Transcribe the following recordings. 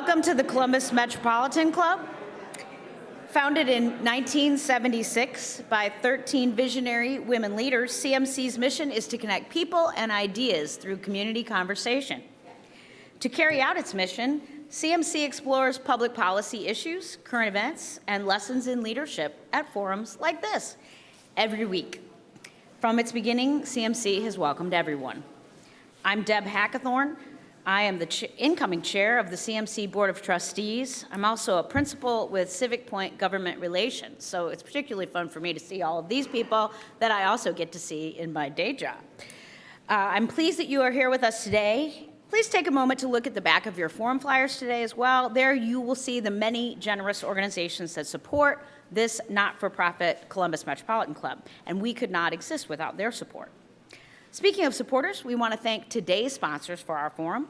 Welcome to the Columbus Metropolitan Club. Founded in 1976 by 13 visionary women leaders, CMC's mission is to connect people and ideas through community conversation. To carry out its mission, CMC explores public policy issues, current events, and lessons in leadership at forums like this every week. From its beginning, CMC has welcomed everyone. I'm Deb Hackathorn. I am the incoming chair of the CMC Board of Trustees. I'm also a principal with Civic Point Government Relations, so it's particularly fun for me to see all of these people that I also get to see in my day job. I'm pleased that you are here with us today. Please take a moment to look at the back of your forum flyers today as well. There you will see the many generous organizations that support this not-for-profit Columbus Metropolitan Club, and we could not exist without their support. Speaking of supporters, we want to thank today's sponsors for our forum: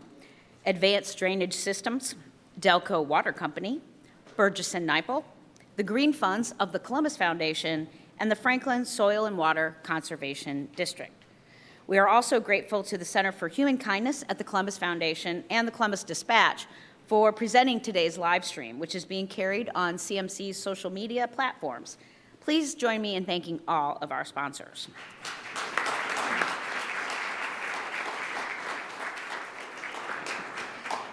Advanced Drainage Systems, Delco Water Company, Burgess & Nipel, the Green Funds of the Columbus Foundation, and the Franklin Soil and Water Conservation District. We are also grateful to the Center for Human Kindness at the Columbus Foundation and the Columbus Dispatch for presenting today's live stream, which is being carried on CMC's social media platforms. Please join me in thanking all of our sponsors.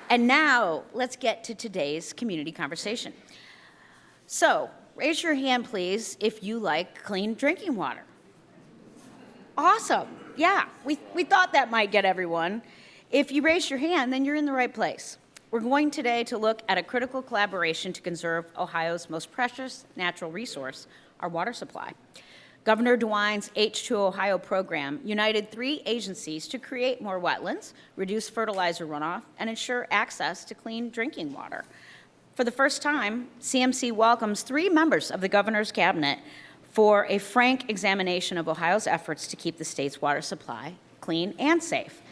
And now, let's get to today's community conversation. So, raise your hand, please, if you like clean drinking water. Awesome. Yeah, we thought that might get everyone. If you raise your hand, then you're in the right place. We're going today to look at a critical collaboration to conserve Ohio's most precious natural resource, our water supply. Governor DeWine's H2 Ohio program united 3 agencies to create more wetlands, reduce fertilizer runoff, and ensure access to clean drinking water. For the first time, CMC welcomes 3 members of the governor's cabinet for a frank examination of Ohio's efforts to keep the state's water supply clean and safe.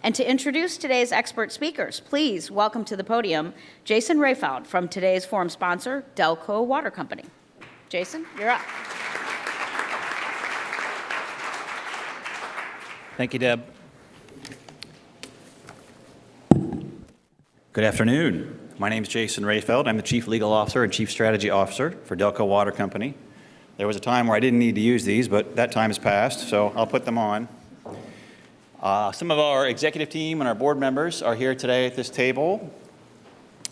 And to introduce today's expert speakers, please welcome to the podium Jason Rayfeld from today's forum sponsor, Delco Water Company. Jason, you're up. Thank you, Deb. Good afternoon. My name is Jason Rayfeld. I'm the Chief Legal Officer and Chief Strategy Officer for Delco Water Company. There was a time where I didn't need to use these, but that time has passed, so I'll put them on. Some of our executive team and our board members are here today at this table.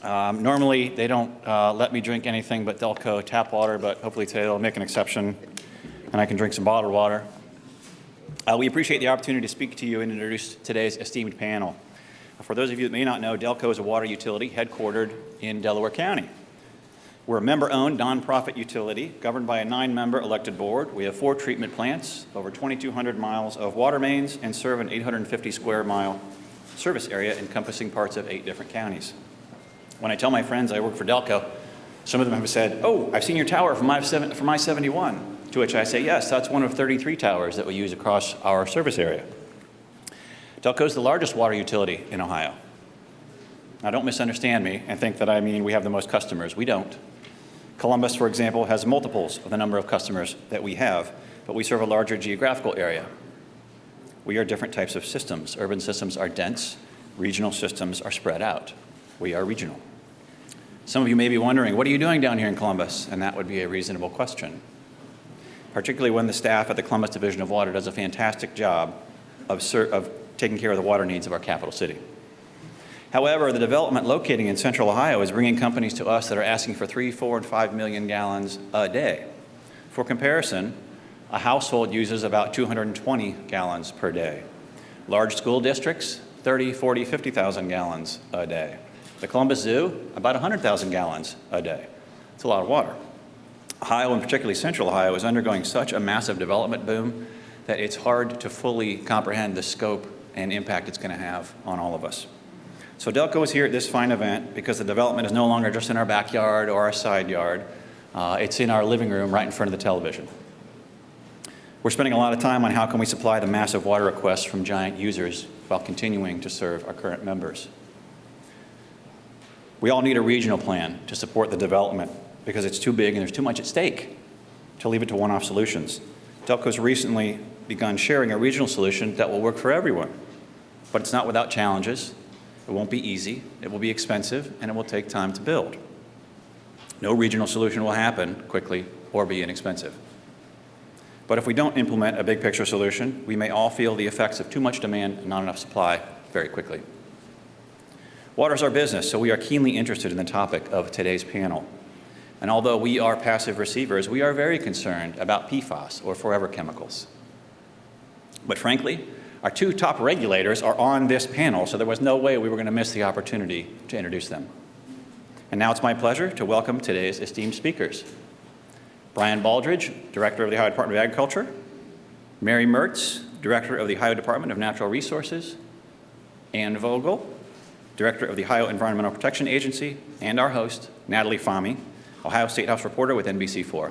Normally, they don't let me drink anything but Delco tap water, but hopefully today they'll make an exception and I can drink some bottled water. We appreciate the opportunity to speak to you and introduce today's esteemed panel. For those of you that may not know, Delco is a water utility headquartered in Delaware County. We're a member-owned nonprofit utility governed by a 9-member elected board. We have 4 treatment plants, over 2,200 miles of water mains, and serve an 850 square mile service area encompassing parts of 8 different counties. When I tell my friends I work for Delco, some of them have said, "Oh, I've seen your tower from I-71. To which I say, yes, that's one of 33 towers that we use across our service area. Delco is the largest water utility in Ohio. Now, don't misunderstand me and think that I mean we have the most customers. We don't. Columbus, for example, has multiples of the number of customers that we have, but we serve a larger geographical area. We are different types of systems. Urban systems are dense. Regional systems are spread out. We are regional. Some of you may be wondering, what are you doing down here in Columbus? And that would be a reasonable question, particularly when the staff at the Columbus Division of Water does a fantastic job of taking care of the water needs of our capital city. However, the development locating in central Ohio is bringing companies to us that are asking for 3, 4, and 5 million gallons a day. For comparison, a household uses about 220 gallons per day. Large school districts, 30, 40, 50,000 gallons a day. The Columbus Zoo, about 100,000 gallons a day. It's a lot of water. Ohio, and particularly central Ohio, is undergoing such a massive development boom that it's hard to fully comprehend the scope and impact it's going to have on all of us. So Delco is here at this fine event because the development is no longer just in our backyard or our side yard. It's in our living room right in front of the television. We're spending a lot of time on how can we supply the massive water requests from giant users while continuing to serve our current members. We all need a regional plan to support the development because it's too big and there's too much at stake to leave it to one-off solutions. Delco's recently begun sharing a regional solution that will work for everyone, but it's not without challenges. It won't be easy, it will be expensive, and it will take time to build. No regional solution will happen quickly or be inexpensive. But if we don't implement a big picture solution, we may all feel the effects of too much demand and not enough supply very quickly. Water is our business, so we are keenly interested in the topic of today's panel. And although we are passive receivers, we are very concerned about PFAS, or forever chemicals. But frankly, our two top regulators are on this panel, so there was no way we were going to miss the opportunity to introduce them. And now it's my pleasure to welcome today's esteemed speakers. Brian Baldridge, Director of the Ohio Department of Agriculture, Mary Mertz, Director of the Ohio Department of Natural Resources, Ann Vogel, Director of the Ohio Environmental Protection Agency, and our host, Natalie Fahmy, Ohio State House reporter with NBC4.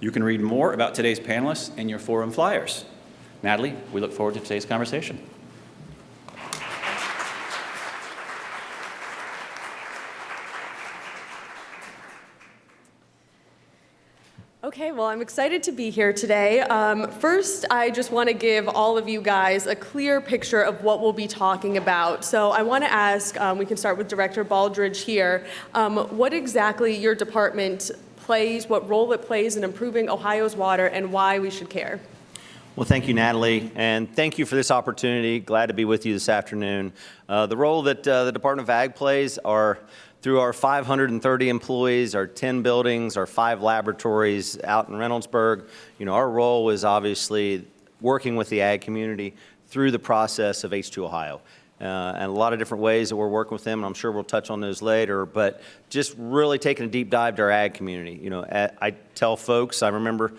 You can read more about today's panelists in your forum flyers. Natalie, we look forward to today's conversation. Okay, well, I'm excited to be here today. First, I just want to give all of you guys a clear picture of what we'll be talking about. So I want to ask, we can start with Director Baldridge here, what exactly your department plays, what role it plays in improving Ohio's water, and why we should care. Well, thank you, Natalie, and thank you for this opportunity. Glad to be with you this afternoon. The role that the Department of Ag plays are through our 530 employees, our 10 buildings, our 5 laboratories out in Reynoldsburg. You know, our role is obviously working with the ag community through the process of H2 Ohio. And a lot of different ways that we're working with them, and I'm sure we'll touch on those later, but just really taking a deep dive to our ag community. You know, I tell folks, I remember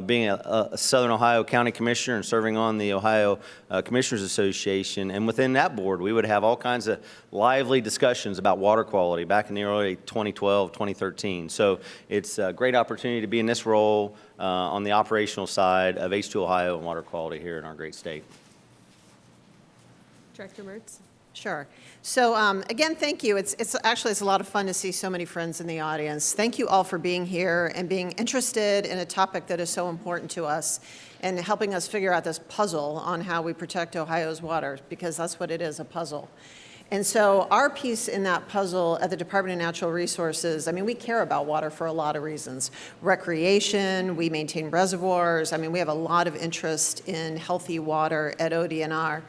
being a Southern Ohio County Commissioner and serving on the Ohio Commissioners Association, and within that board, we would have all kinds of lively discussions about water quality back in the early 2012, 2013. So it's a great opportunity to be in this role on the operational side of H2 Ohio and water quality here in our great state. Director Mertz. Sure. So again, thank you. It's a lot of fun to see so many friends in the audience. Thank you all for being here and being interested in a topic that is so important to us and helping us figure out this puzzle on how we protect Ohio's water, because that's what it is, a puzzle. And so our piece in that puzzle at the Department of Natural Resources, I mean, we care about water for a lot of reasons. Recreation, we maintain reservoirs. I mean, we have a lot of interest in healthy water at ODNR.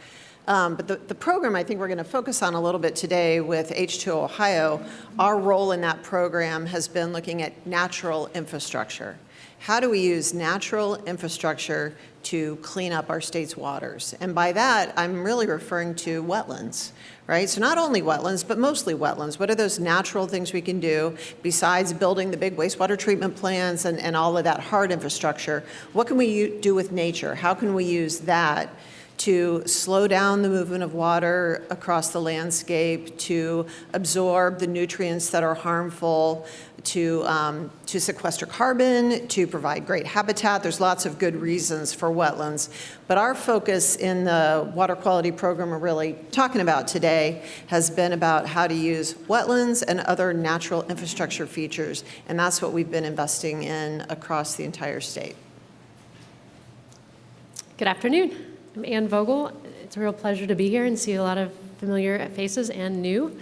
But the program I think we're going to focus on a little bit today with H2 Ohio, our role in that program has been looking at natural infrastructure. How do we use natural infrastructure to clean up our state's waters? And by that, I'm really referring to wetlands, right? So not only wetlands, but mostly wetlands. What are those natural things we can do besides building the big wastewater treatment plants and all of that hard infrastructure? What can we do with nature? How can we use that to slow down the movement of water across the landscape, to absorb the nutrients that are harmful, to sequester carbon, to provide great habitat? There's lots of good reasons for wetlands. But our focus in the water quality program we're really talking about today has been about how to use wetlands and other natural infrastructure features. And that's what we've been investing in across the entire state. Good afternoon. I'm Ann Vogel. It's a real pleasure to be here and see a lot of familiar faces and new.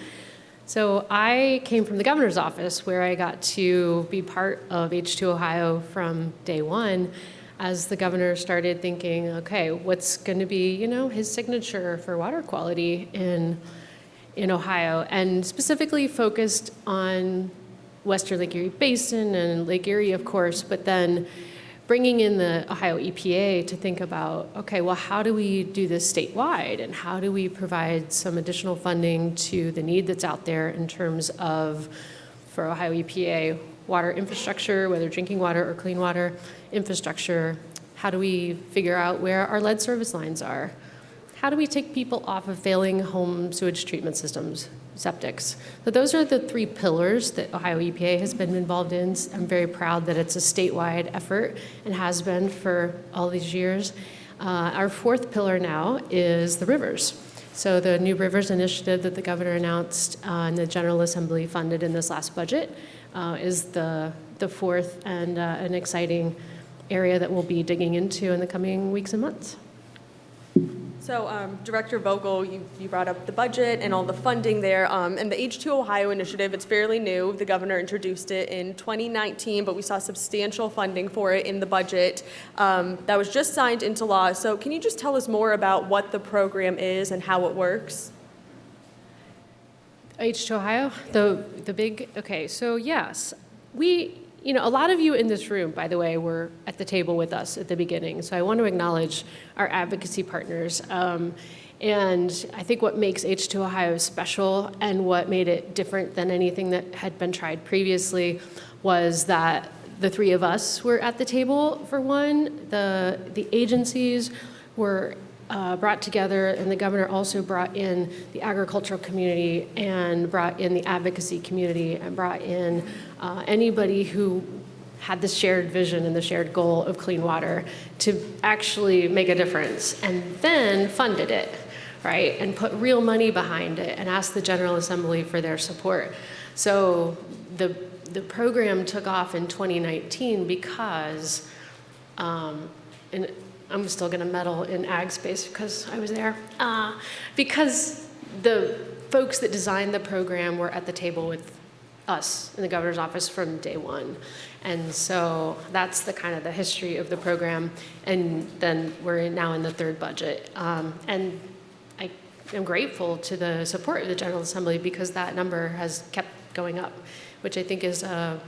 So I came from the governor's office, where I got to be part of H2 Ohio from day one, as the governor started thinking, okay, what's going to be, you know, his signature for water quality in Ohio, and specifically focused on Western Lake Erie Basin and Lake Erie, of course, but then bringing in the Ohio EPA to think about, okay, well, how do we do this statewide, and how do we provide some additional funding to the need that's out there in terms of, for Ohio EPA, water infrastructure, whether drinking water or clean water infrastructure? How do we figure out where our lead service lines are? How do we take people off of failing home sewage treatment systems, septics? So those are the 3 pillars that Ohio EPA has been involved in. I'm very proud that it's a statewide effort and has been for all these years. Our 4th pillar now is the rivers. So the New Rivers Initiative that the governor announced and the General Assembly funded in this last budget is the 4th and an exciting area that we'll be digging into in the coming weeks and months. So, Director Vogel, you brought up the budget and all the funding there, and the H2 Ohio initiative, it's fairly new. The governor introduced it in 2019, but we saw substantial funding for it in the budget that was just signed into law. So can you just tell us more about what the program is and how it works? H2 Ohio, the big, okay, so yes, a lot of you in this room, by the way, were at the table with us at the beginning, so I want to acknowledge our advocacy partners. And I think what makes H2 Ohio special and what made it different than anything that had been tried previously was that the three of us were at the table, for one. The agencies were brought together, and the governor also brought in the agricultural community and brought in the advocacy community and brought in anybody who had the shared vision and the shared goal of clean water to actually make a difference, and then funded it, right? And put real money behind it and asked the General Assembly for their support. So the program took off in 2019 because, and I'm still going to meddle in ag space because I was there, because the folks that designed the program were at the table with us in the governor's office from day one. And so that's the kind of the history of the program. And then we're now in the third budget. And I am grateful to the support of the General Assembly because that number has kept going up, which I think is a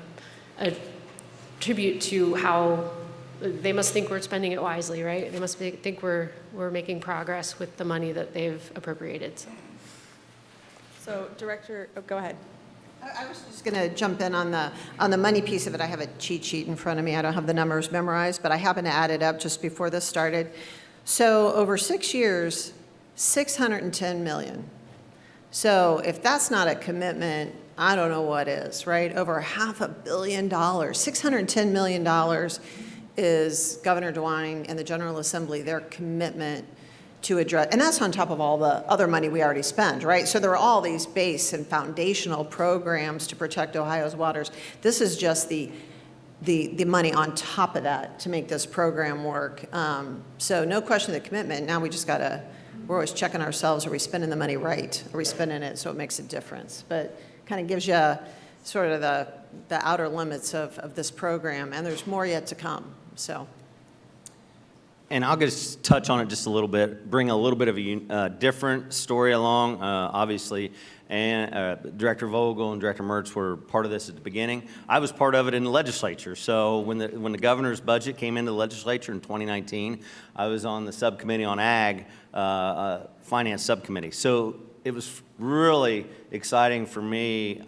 tribute to how they must think we're spending it wisely, right? They must think we're making progress with the money that they've appropriated. So, Director, go ahead. I was just going to jump in on the money piece of it. I have a cheat sheet in front of me. I don't have the numbers memorized, but I happened to add it up just before this started. So over 6 years, $610 million. So if that's not a commitment, I don't know what is, right? Over $500 million, $610 million is Governor DeWine and the General Assembly, their commitment to address, and that's on top of all the other money we already spend, right? So there are all these base and foundational programs to protect Ohio's waters. This is just the money on top of that to make this program work. So no question of the commitment. Now we just gotta, we're always checking ourselves, are we spending the money right? Are we spending it so it makes a difference? But kind of gives you sort of the outer limits of this program, and there's more yet to come, so. And I'll just touch on it just a little bit, bring a little bit of a different story along, obviously. And Director Vogel and Director Mertz were part of this at the beginning. I was part of it in the legislature. So when the governor's budget came into the legislature in 2019, I was on the subcommittee on ag, finance subcommittee. So it was really exciting for me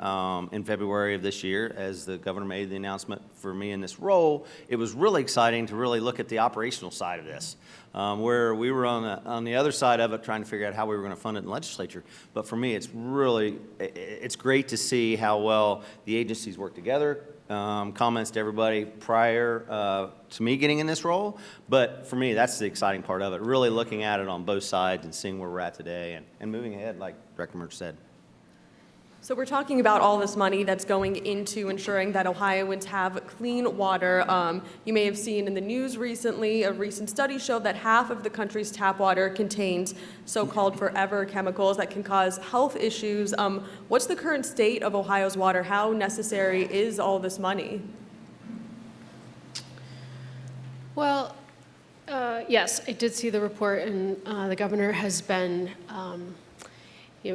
in February of this year as the governor made the announcement for me in this role. It was really exciting to really look at the operational side of this, where we were on the other side of it trying to figure out how we were going to fund it in the legislature. But for me, it's great to see how well the agencies work together. Comments to everybody prior to me getting in this role. But for me, that's the exciting part of it, really looking at it on both sides and seeing where we're at today and moving ahead, like Director Mertz said. So we're talking about all this money that's going into ensuring that Ohioans have clean water. You may have seen in the news recently, a recent study showed that half of the country's tap water contains so-called forever chemicals that can cause health issues. What's the current state of Ohio's water? How necessary is all this money? Well, yes, I did see the report, and the governor has been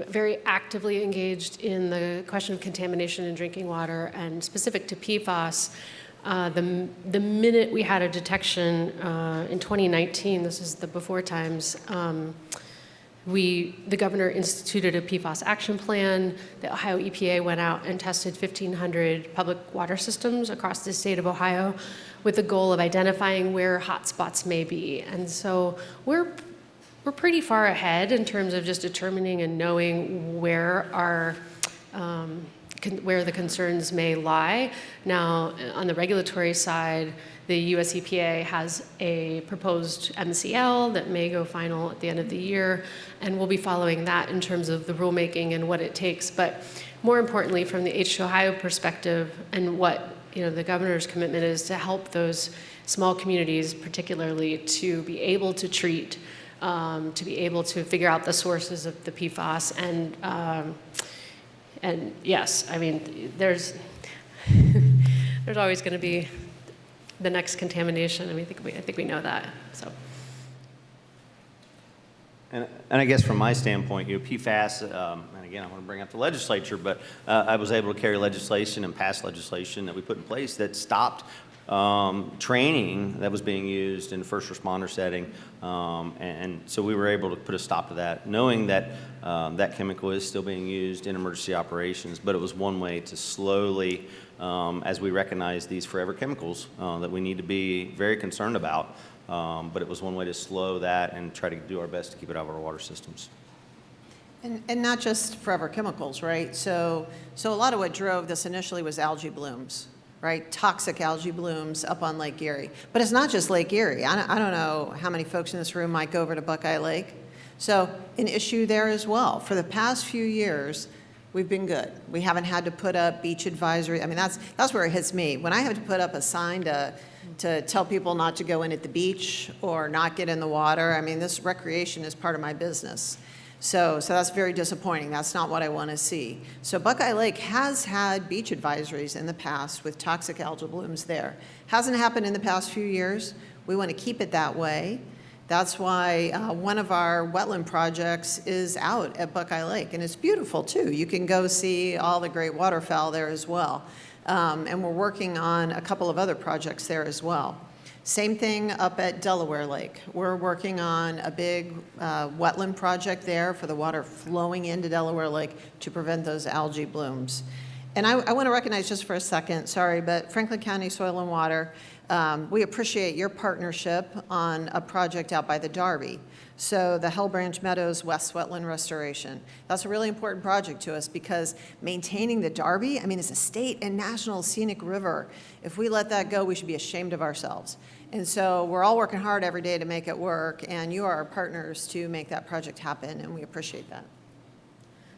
very actively engaged in the question of contamination in drinking water, and specific to PFAS. The minute we had a detection in 2019, this is the before times, the governor instituted a PFAS action plan. The Ohio EPA went out and tested 1,500 public water systems across the state of Ohio with the goal of identifying where hotspots may be. And so we're pretty far ahead in terms of just determining and knowing where where the concerns may lie. Now, on the regulatory side, the US EPA has a proposed MCL that may go final at the end of the year, and we'll be following that in terms of the rulemaking and what it takes. But more importantly, from the H2 Ohio perspective, and what the governor's commitment is to help those small communities, particularly, to be able to treat to be able to figure out the sources of the PFAS. And yes, I mean, there's always going to be the next contamination. I mean, I think we know that. So. And I guess from my standpoint, PFAS, and again, I want to bring up the legislature, but I was able to carry legislation and pass legislation that we put in place that stopped training that was being used in the first responder setting. And so we were able to put a stop to that, knowing that that chemical is still being used in emergency operations, but it was one way to slowly, as we recognize these forever chemicals that we need to be very concerned about, but it was one way to slow that and try to do our best to keep it out of our water systems. And not just forever chemicals, right? So a lot of what drove this initially was algae blooms, right? Toxic algae blooms up on Lake Erie. But it's not just Lake Erie. I don't know how many folks in this room might go over to Buckeye Lake. So an issue there as well. For the past few years, we've been good. We haven't had to put up beach advisory. I mean, that's where it hits me. When I have to put up a sign to tell people not to go in at the beach or not get in the water, I mean, this recreation is part of my business. So that's very disappointing. That's not what I want to see. So Buckeye Lake has had beach advisories in the past with toxic algal blooms there. Hasn't happened in the past few years. We want to keep it that way. That's why one of our wetland projects is out at Buckeye Lake, and it's beautiful too. You can go see all the great waterfowl there as well. And we're working on a couple of other projects there as well. Same thing up at Delaware Lake. We're working on a big wetland project there for the water flowing into Delaware Lake to prevent those algae blooms. And I want to recognize just for a second, sorry, but Franklin County Soil and Water, we appreciate your partnership on a project out by the Darby. So the Hell Branch Meadows West Wetland Restoration. That's a really important project to us because maintaining the Darby, I mean, it's a state and national scenic river. If we let that go, we should be ashamed of ourselves. And so we're all working hard every day to make it work, and you are our partners to make that project happen, and we appreciate that.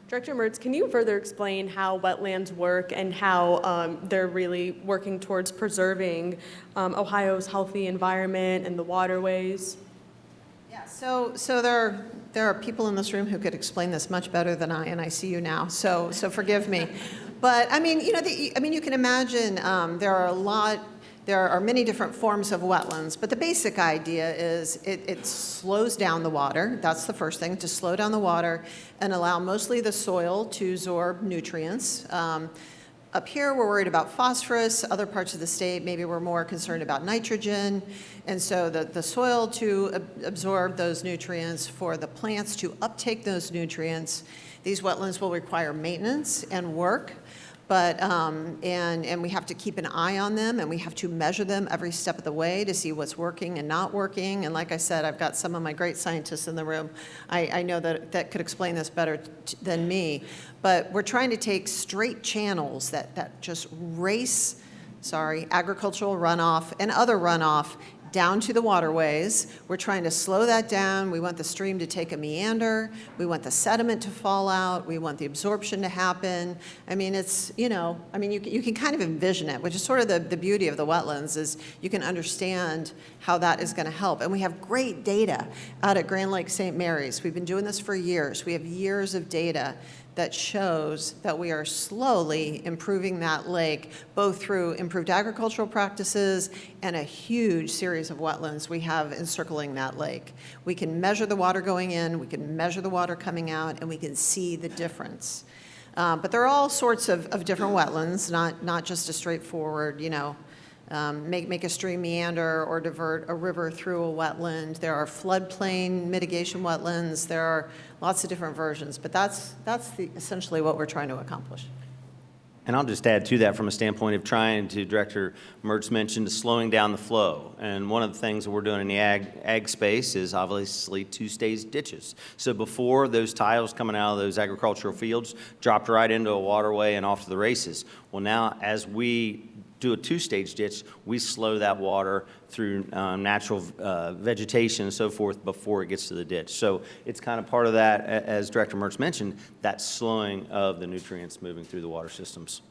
Director Mertz, can you further explain how wetlands work and how they're really working towards preserving Ohio's healthy environment and the waterways? Yeah, so there are people in this room who could explain this much better than I, and I see you now, so forgive me. But I mean, you can imagine there are many different forms of wetlands, but the basic idea is it slows down the water. That's the first thing, to slow down the water and allow mostly the soil to absorb nutrients. Up here, we're worried about phosphorus. Other parts of the state, maybe we're more concerned about nitrogen. And so the soil to absorb those nutrients, for the plants to uptake those nutrients. These wetlands will require maintenance and work. But, and we have to keep an eye on them, and we have to measure them every step of the way to see what's working and not working. And like I said, I've got some of my great scientists in the room. I know that could explain this better than me. But we're trying to take straight channels that just race, agricultural runoff and other runoff down to the waterways. We're trying to slow that down. We want the stream to take a meander. We want the sediment to fall out. We want the absorption to happen. I mean, you can kind of envision it, which is sort of the beauty of the wetlands, is you can understand how that is going to help. And we have great data out at Grand Lake St. Mary's. We've been doing this for years. We have years of data that shows that we are slowly improving that lake, both through improved agricultural practices and a huge series of wetlands we have encircling that lake. We can measure the water going in, we can measure the water coming out, and we can see the difference. But there are all sorts of different wetlands, not just a straightforward, make a stream meander or divert a river through a wetland. There are floodplain mitigation wetlands. There are lots of different versions, but that's essentially what we're trying to accomplish. And I'll just add to that from a standpoint of trying to, Director Mertz mentioned, slowing down the flow. And one of the things that we're doing in the ag space is obviously two-stage ditches. So before, those tiles coming out of those agricultural fields dropped right into a waterway and off to the races. Well, now as we do a two-stage ditch, we slow that water through natural vegetation and so forth before it gets to the ditch. So it's kind of part of that, as Director Mertz mentioned, that slowing of the nutrients moving through the water systems.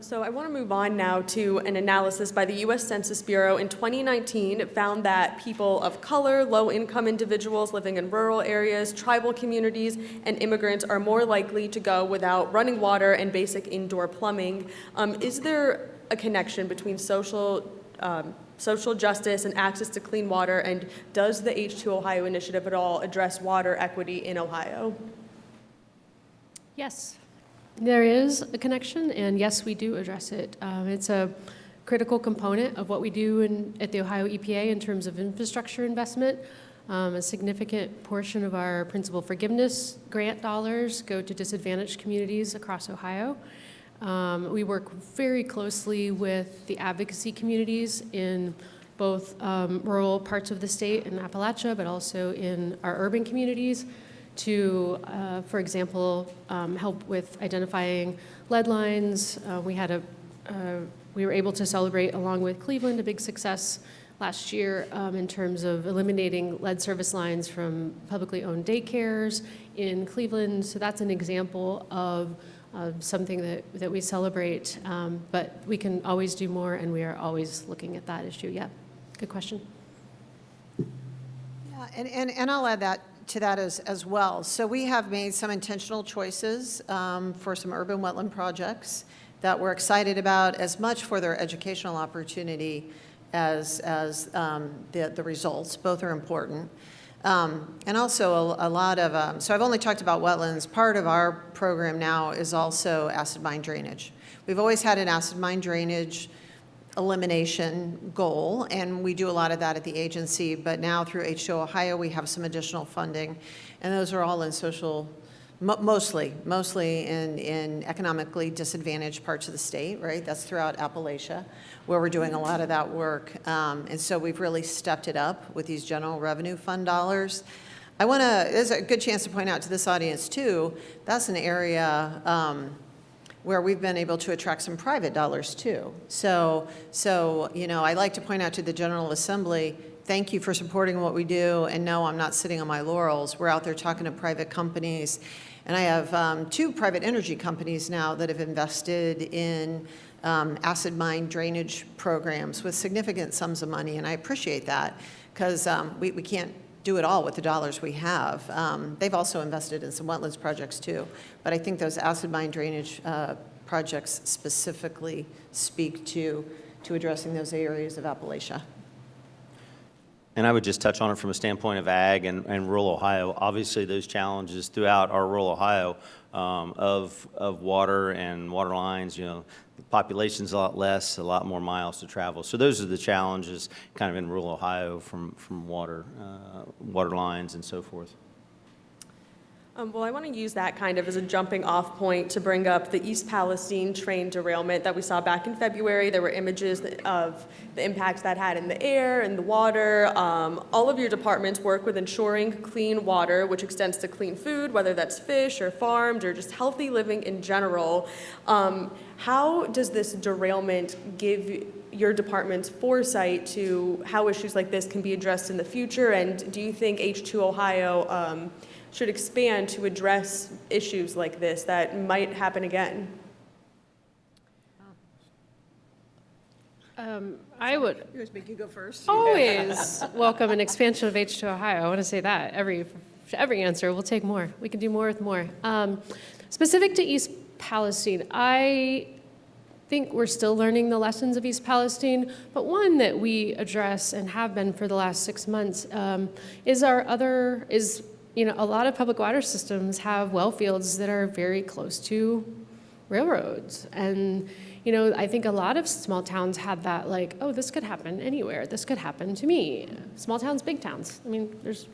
So I want to move on now to an analysis by the U.S. Census Bureau in 2019. It found that people of color, low-income individuals living in rural areas, tribal communities, and immigrants are more likely to go without running water and basic indoor plumbing. Is there a connection between social justice and access to clean water, and does the H2 Ohio initiative at all address water equity in Ohio? Yes, there is a connection, and yes, we do address it. It's a critical component of what we do at the Ohio EPA in terms of infrastructure investment. A significant portion of our principal forgiveness grant dollars go to disadvantaged communities across Ohio. We work very closely with the advocacy communities in both rural parts of the state in Appalachia, but also in our urban communities to, for example, help with identifying lead lines. We were able to celebrate, along with Cleveland, a big success last year in terms of eliminating lead service lines from publicly owned daycares in Cleveland. So that's an example of something that we celebrate, but we can always do more, and we are always looking at that issue. Yeah, good question. Yeah, and I'll add that to that as well. So we have made some intentional choices for some urban wetland projects that we're excited about, as much for their educational opportunity as the results. Both are important. And also a lot of, so I've only talked about wetlands. Part of our program now is also acid mine drainage. We've always had an acid mine drainage elimination goal, and we do a lot of that at the agency, but now through H2 Ohio, we have some additional funding, and those are all in social, mostly in economically disadvantaged parts of the state, right? That's throughout Appalachia, where we're doing a lot of that work. And so we've really stepped it up with these general revenue fund dollars. There's a good chance to point out to this audience too, that's an area where we've been able to attract some private dollars too. So I like to point out to the General Assembly, thank you for supporting what we do, and no, I'm not sitting on my laurels. We're out there talking to private companies, and I have 2 private energy companies now that have invested in acid mine drainage programs with significant sums of money, and I appreciate that, because we can't do it all with the dollars we have. They've also invested in some wetlands projects too, but I think those acid mine drainage projects specifically speak to addressing those areas of Appalachia. And I would just touch on it from a standpoint of ag and rural Ohio. Obviously, those challenges throughout our rural Ohio of water and water lines, the population's a lot less, a lot more miles to travel. So those are the challenges kind of in rural Ohio from water lines and so forth. Well, I want to use that kind of as a jumping off point to bring up the East Palestine train derailment that we saw back in February. There were images of the impact that had in the air and the water. All of your departments work with ensuring clean water, which extends to clean food, whether that's fish or farmed or just healthy living in general. How does this derailment give your department's foresight to how issues like this can be addressed in the future? And do you think H2 Ohio should expand to address issues like this that might happen again? I would You make you go first. always welcome an expansion of H2 Ohio. I want to say that every answer, we'll take more. We can do more with more. Specific to East Palestine, I think we're still learning the lessons of East Palestine, but one that we address and have been for the last 6 months is a lot of public water systems have well fields that are very close to railroads. And, I think a lot of small towns had that, like, oh, this could happen anywhere. This could happen to me. Small towns, big towns. I mean, there's,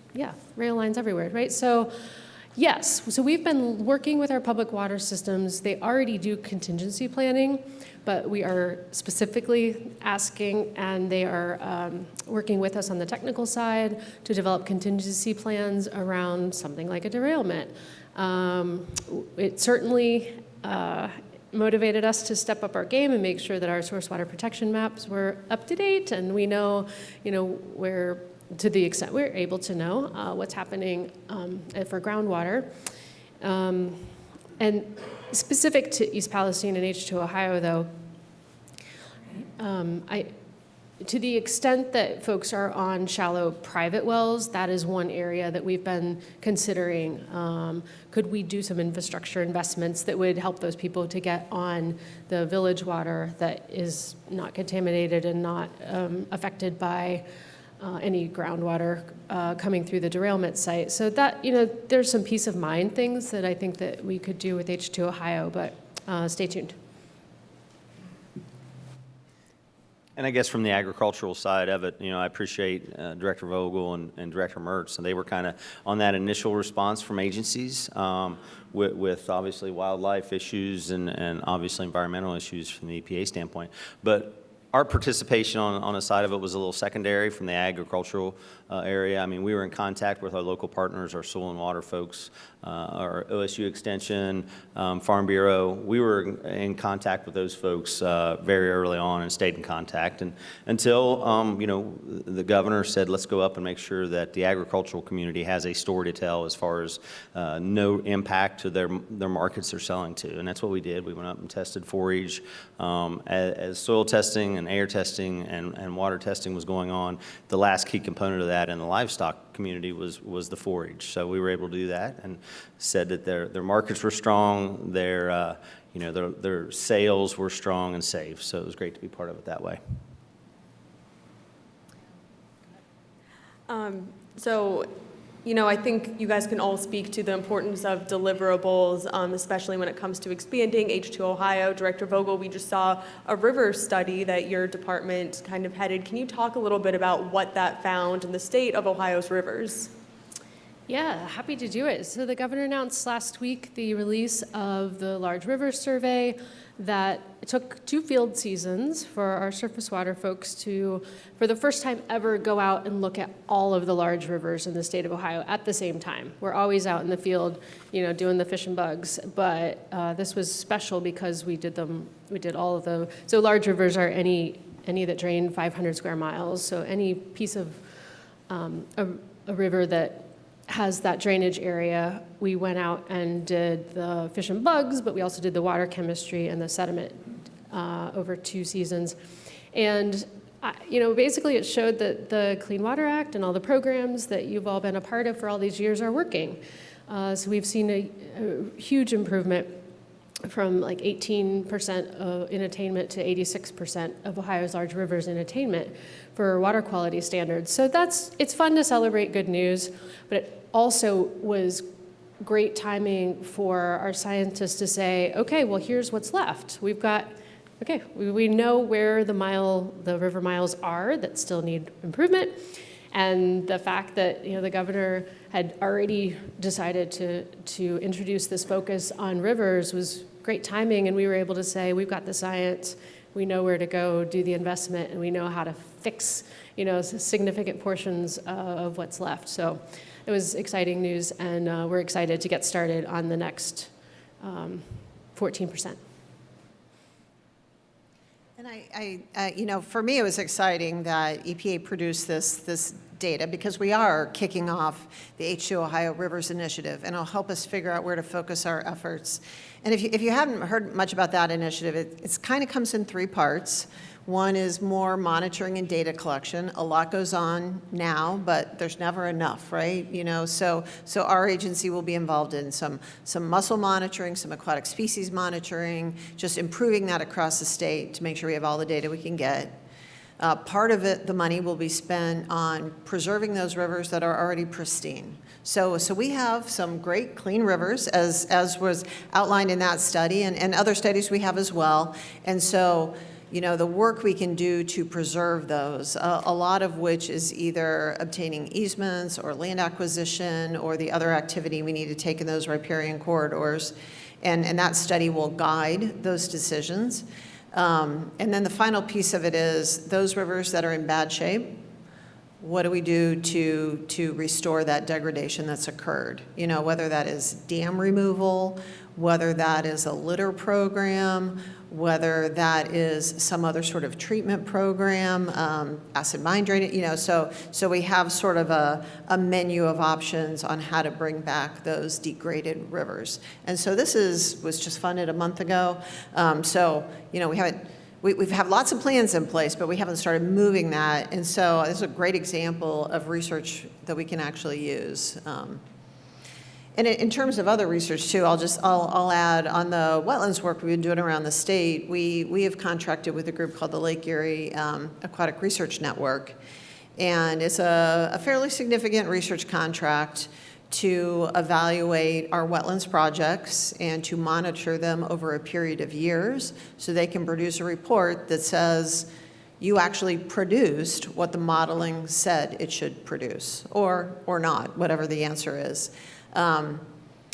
rail lines everywhere, right? So, yes. So we've been working with our public water systems. They already do contingency planning, but we are specifically asking, and they are working with us on the technical side to develop contingency plans around something like a derailment. It certainly motivated us to step up our game and make sure that our source water protection maps were up to date, and we know, where, to the extent we're able to know what's happening for groundwater. And Specific to East Palestine and H2 Ohio, though, to the extent that folks are on shallow private wells, that is one area that we've been considering. Could we do some infrastructure investments that would help those people to get on the village water that is not contaminated and not affected by any groundwater coming through the derailment site? So that, there's some peace of mind things that I think that we could do with H2 Ohio, but stay tuned. And I guess from the agricultural side of it, I appreciate Director Vogel and Director Mertz, and they were kind of on that initial response from agencies with obviously wildlife issues and obviously environmental issues from the EPA standpoint. But our participation on the side of it was a little secondary from the agricultural area. I mean, we were in contact with our local partners, our soil and water folks, our OSU Extension, Farm Bureau. We were in contact with those folks very early on and stayed in contact. And until, the governor said, let's go up and make sure that the agricultural community has a story to tell as far as no impact to their markets they're selling to. And that's what we did. We went up and tested forage. As soil testing and air testing and water testing was going on, the last key component of that in the livestock community was the forage. So we were able to do that and said that their markets were strong, their sales were strong and safe. So it was great to be part of it that way. I think you guys can all speak to the importance of deliverables, especially when it comes to expanding H2 Ohio. Director Vogel, we just saw a river study that your department kind of headed. Can you talk a little bit about what that found in the state of Ohio's rivers? Yeah, happy to do it. So the governor announced last week the release of the Large River Survey that took 2 field seasons for our surface water folks to, for the first time ever, go out and look at all of the large rivers in the state of Ohio at the same time. We're always out in the field, doing the fish and bugs, but this was special because we did all of them. So large rivers are any that drain 500 square miles. So any piece of a river that has that drainage area, we went out and did the fish and bugs, but we also did the water chemistry and the sediment over 2 seasons. And, basically it showed that the Clean Water Act and all the programs that you've all been a part of for all these years are working. So we've seen a huge improvement from like 18% in attainment to 86% of Ohio's large rivers in attainment for water quality standards. So it's fun to celebrate good news, but it also was great timing for our scientists to say, okay, well, here's what's left. We know where the river miles are that still need improvement. And the fact that the governor had already decided to introduce this focus on rivers was great timing, and we were able to say, we've got the science, we know where to go do the investment, and we know how to fix significant portions of what's left. So it was exciting news, and we're excited to get started on the next 14%. And for me, it was exciting that EPA produced this data because we are kicking off the H2 Ohio Rivers Initiative, and it'll help us figure out where to focus our efforts. And if you haven't heard much about that initiative, it kind of comes in 3 parts. One is more monitoring and data collection. A lot goes on now, but there's never enough, right? So our agency will be involved in some mussel monitoring, some aquatic species monitoring, just improving that across the state to make sure we have all the data we can get. Part of it, the money will be spent on preserving those rivers that are already pristine. So we have some great clean rivers, as was outlined in that study, and other studies we have as well. And so, the work we can do to preserve those, a lot of which is either obtaining easements or land acquisition or the other activity we need to take in those riparian corridors. And that study will guide those decisions. And then the final piece of it is those rivers that are in bad shape, what do we do to restore that degradation that's occurred? You know, whether that is dam removal, whether that is a litter program, whether that is some other sort of treatment program, acid mine drainage, you know, so we have sort of a menu of options on how to bring back those degraded rivers. And so this was just funded a month ago. So, you know, we've had lots of plans in place, but we haven't started moving that. And so this is a great example of research that we can actually use. And in terms of other research too, I'll add on the wetlands work we've been doing around the state. We have contracted with a group called the Lake Erie Aquatic Research Network, and it's a fairly significant research contract to evaluate our wetlands projects and to monitor them over a period of years so they can produce a report that says you actually produced what the modeling said it should produce, or not, whatever the answer is.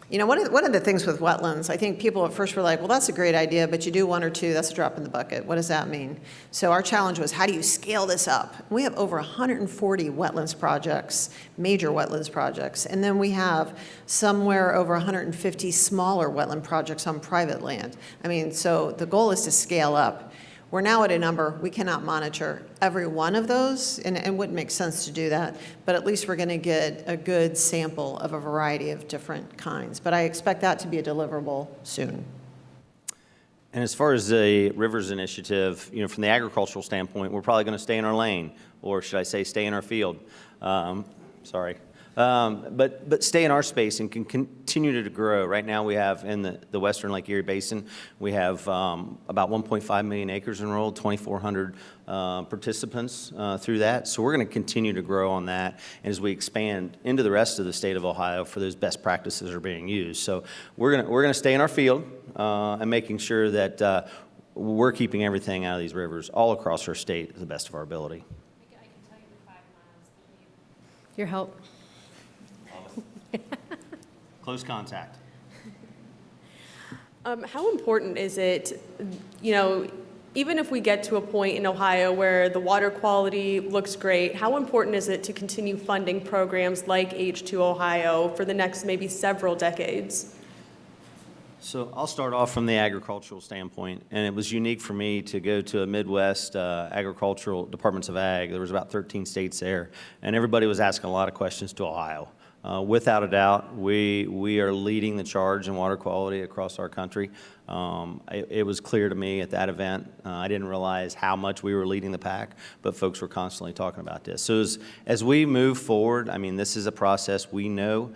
You know, one of the things with wetlands, I think people at first were like, well, that's a great idea, but you do one or two, that's a drop in the bucket. What does that mean? So our challenge was, how do you scale this up? We have over 140 wetlands projects, major wetlands projects, and then we have somewhere over 150 smaller wetland projects on private land. I mean, so the goal is to scale up. We're now at a number, we cannot monitor every one of those, and it wouldn't make sense to do that, but at least we're going to get a good sample of a variety of different kinds. But I expect that to be a deliverable soon. And as far as the Rivers Initiative, you know, from the agricultural standpoint, we're probably going to stay in our lane, or should I say stay in our field. Sorry. But stay in our space and can continue to grow. Right now we have in the Western Lake Erie Basin, we have about 1.5 million acres enrolled, 2,400 participants through that. So we're going to continue to grow on that as we expand into the rest of the state of Ohio for those best practices are being used. So we're going to stay in our field and making sure that we're keeping everything out of these rivers all across our state to the best of our ability. I can tell you the 5 miles that need your help. Close contact. How important is it, you know, even if we get to a point in Ohio where the water quality looks great, how important is it to continue funding programs like H2 Ohio for the next maybe several decades? So I'll start off from the agricultural standpoint, and it was unique for me to go to a Midwest agricultural departments of ag. There was about 13 states there, and everybody was asking a lot of questions to Ohio. Without a doubt, we are leading the charge in water quality across our country. It was clear to me at that event. I didn't realize how much we were leading the pack, but folks were constantly talking about this. So as we move forward, I mean, this is a process we know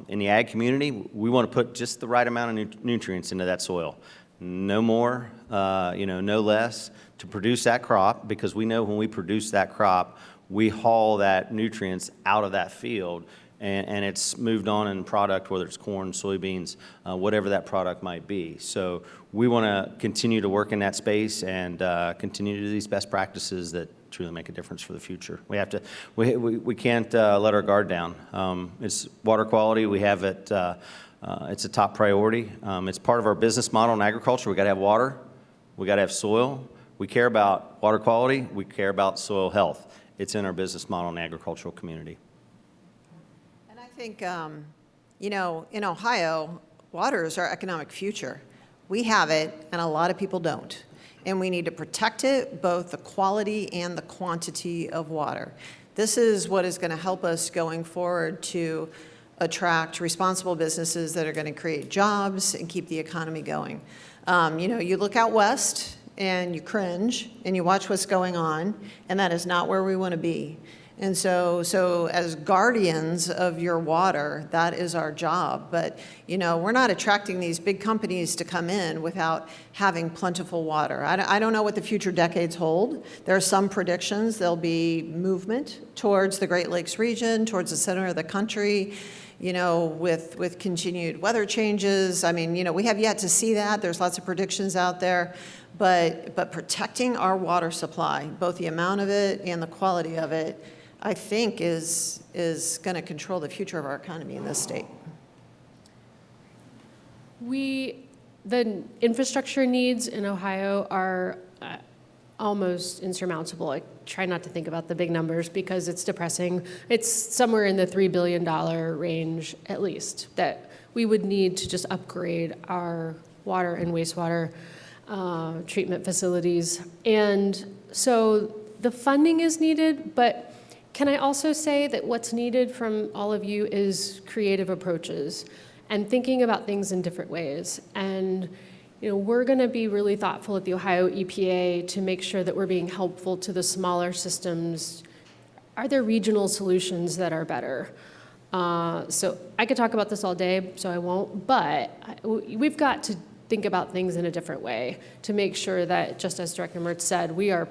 in the ag community, we want to put just the right amount of nutrients into that soil. No more, no less to produce that crop, because we know when we produce that crop, we haul that nutrients out of that field, and it's moved on in product, whether it's corn, soybeans, whatever that product might be. So we want to continue to work in that space and continue to do these best practices that truly make a difference for the future. We have to, we can't let our guard down. It's water quality. We have it. It's a top priority. It's part of our business model in agriculture. We got to have water. We got to have soil. We care about water quality. We care about soil health. It's in our business model in the agricultural community. And I think, in Ohio, water is our economic future. We have it, and a lot of people don't. And we need to protect it, both the quality and the quantity of water. This is what is going to help us going forward to attract responsible businesses that are going to create jobs and keep the economy going. You look out west and you cringe and you watch what's going on, and that is not where we want to be. And so as guardians of your water, that is our job. But, we're not attracting these big companies to come in without having plentiful water. I don't know what the future decades hold. There are some predictions there'll be movement towards the Great Lakes region, towards the center of the country, with continued weather changes. I mean, we have yet to see that. There's lots of predictions out there. But protecting our water supply, both the amount of it and the quality of it, I think is going to control the future of our economy in this state. The infrastructure needs in Ohio are almost insurmountable. Like try not to think about the big numbers because it's depressing. It's somewhere in the $3 billion range, at least, that we would need to just upgrade our water and wastewater treatment facilities. And so the funding is needed, but can I also say that what's needed from all of you is creative approaches and thinking about things in different ways. And we're going to be really thoughtful at the Ohio EPA to make sure that we're being helpful to the smaller systems. Are there regional solutions that are better? So I could talk about this all day, so I won't, but we've got to think about things in a different way to make sure that, just as Director Mertz said, we are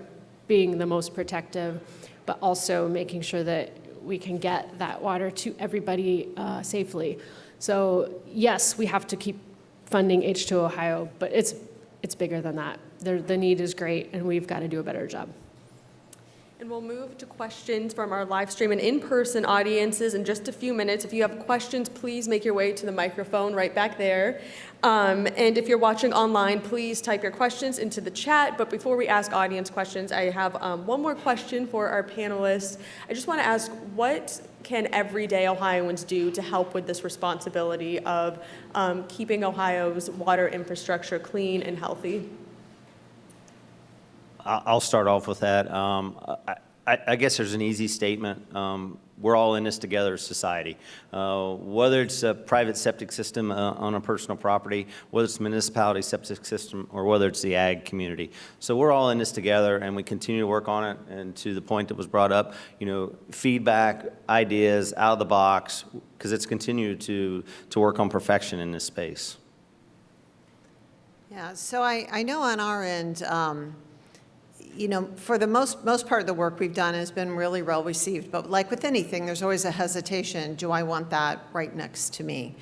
being the most protective, but also making sure that we can get that water to everybody safely. So yes, we have to keep funding H2 Ohio, but it's bigger than that. The need is great, and we've got to do a better job. And we'll move to questions from our live stream and in-person audiences in just a few minutes. If you have questions, please make your way to the microphone right back there. And if you're watching online, please type your questions into the chat. But before we ask audience questions, I have one more question for our panelists. I just want to ask, what can everyday Ohioans do to help with this responsibility of keeping Ohio's water infrastructure clean and healthy? I'll start off with that. I guess there's an easy statement. We're all in this together as society. Whether it's a private septic system on a personal property, whether it's a municipality septic system, or whether it's the ag community. So we're all in this together, and we continue to work on it. And to the point that was brought up, feedback, ideas, out of the box, because it's continued to work on perfection in this space. Yeah, so I know on our end, for the most part of the work we've done has been really well received, but like with anything, there's always a hesitation. Do I want that right next to me?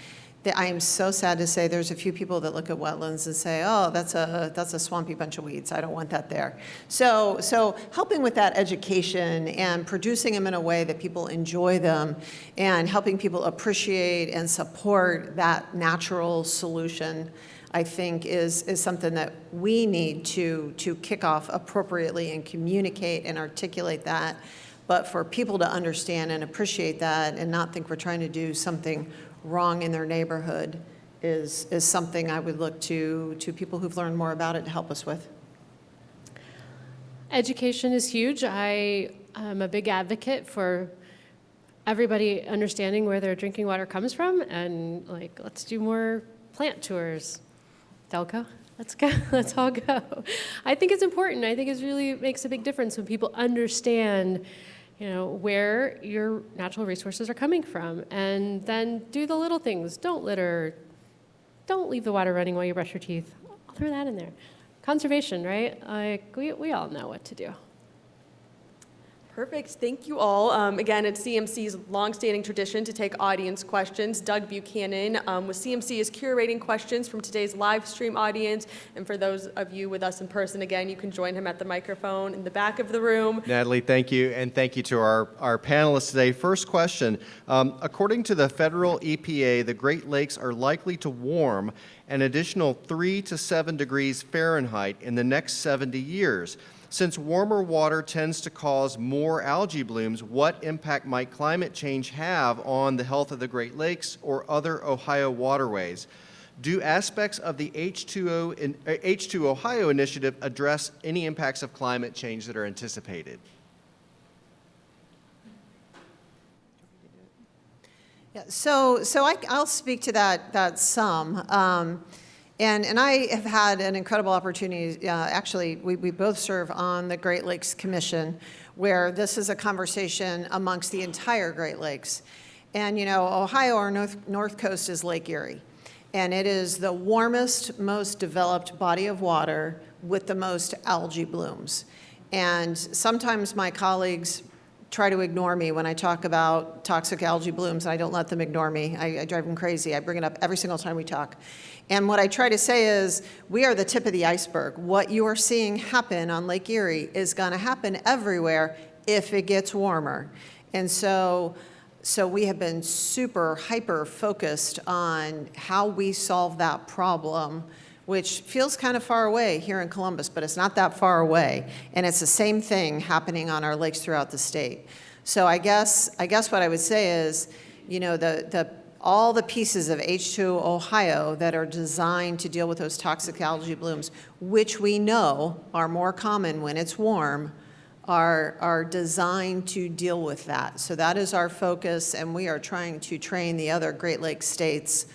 I am so sad to say there's a few people that look at wetlands and say, oh, that's a swampy bunch of weeds. I don't want that there. So helping with that education and producing them in a way that people enjoy them and helping people appreciate and support that natural solution, I think is something that we need to kick off appropriately and communicate and articulate that. But for people to understand and appreciate that and not think we're trying to do something wrong in their neighborhood is something I would look to people who've learned more about it to help us with. Education is huge. I am a big advocate for everybody understanding where their drinking water comes from, and let's do more plant tours. Delco, let's go. Let's all go. I think it's important. I think it really makes a big difference when people understand, where your natural resources are coming from, and then do the little things. Don't litter. Don't leave the water running while you brush your teeth. I'll throw that in there. Conservation, right? We all know what to do. Perfect. Thank you all. Again, it's CMC's longstanding tradition to take audience questions. Doug Buchanan with CMC is curating questions from today's live stream audience. And for those of you with us in person, again, you can join him at the microphone in the back of the room. Natalie, thank you. And thank you to our panelists today. First question. According to the federal EPA, the Great Lakes are likely to warm an additional 3 to 7 degrees Fahrenheit in the next 70 years. Since warmer water tends to cause more algae blooms, what impact might climate change have on the health of the Great Lakes or other Ohio waterways? Do aspects of the H2 Ohio initiative address any impacts of climate change that are anticipated? Yeah, so I'll speak to that some. And I have had an incredible opportunity. Actually, we both serve on the Great Lakes Commission, where this is a conversation amongst the entire Great Lakes. And Ohio, our north coast is Lake Erie, and it is the warmest, most developed body of water with the most algae blooms. And sometimes my colleagues try to ignore me when I talk about toxic algae blooms, and I don't let them ignore me. I drive them crazy. I bring it up every single time we talk. And what I try to say is, we are the tip of the iceberg. What you are seeing happen on Lake Erie is going to happen everywhere if it gets warmer. And so we have been super hyper focused on how we solve that problem which feels kind of far away here in Columbus, but it's not that far away. And it's the same thing happening on our lakes throughout the state. So I guess what I would say is, you know, all the pieces of H2 Ohio that are designed to deal with those toxic algae blooms, which we know are more common when it's warm, are designed to deal with that. So that is our focus, and we are trying to train the other Great Lakes states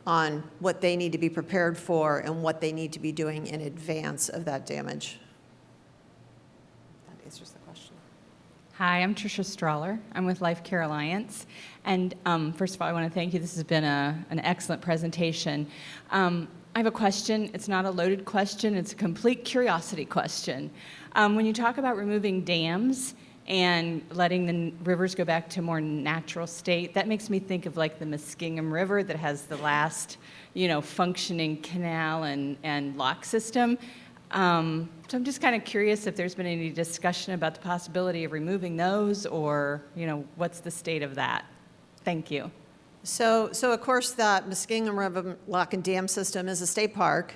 on what they need to be prepared for and what they need to be doing in advance of that damage. That answers the question. Hi, I'm Tricia Strahler. I'm with Life Care Alliance. And first of all, I want to thank you. This has been an excellent presentation. I have a question. It's not a loaded question. It's a complete curiosity question. When you talk about removing dams and letting the rivers go back to a more natural state, that makes me think of like the Muskingum River that has the last, functioning canal and lock system. So I'm just kind of curious if there's been any discussion about the possibility of removing those, or, what's the state of that? Thank you. So of course, that Muskingum River Lock and Dam system is a state park.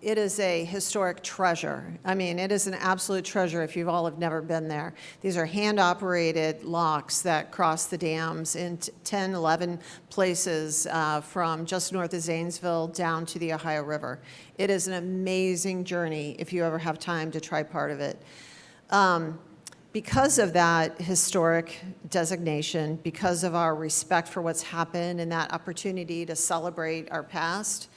It is a historic treasure. I mean, it is an absolute treasure if you all have never been there. These are hand-operated locks that cross the dams in 10, 11 places from just north of Zanesville down to the Ohio River. It is an amazing journey if you ever have time to try part of it. Because of that historic designation, because of our respect for what's happened and that opportunity to celebrate our past,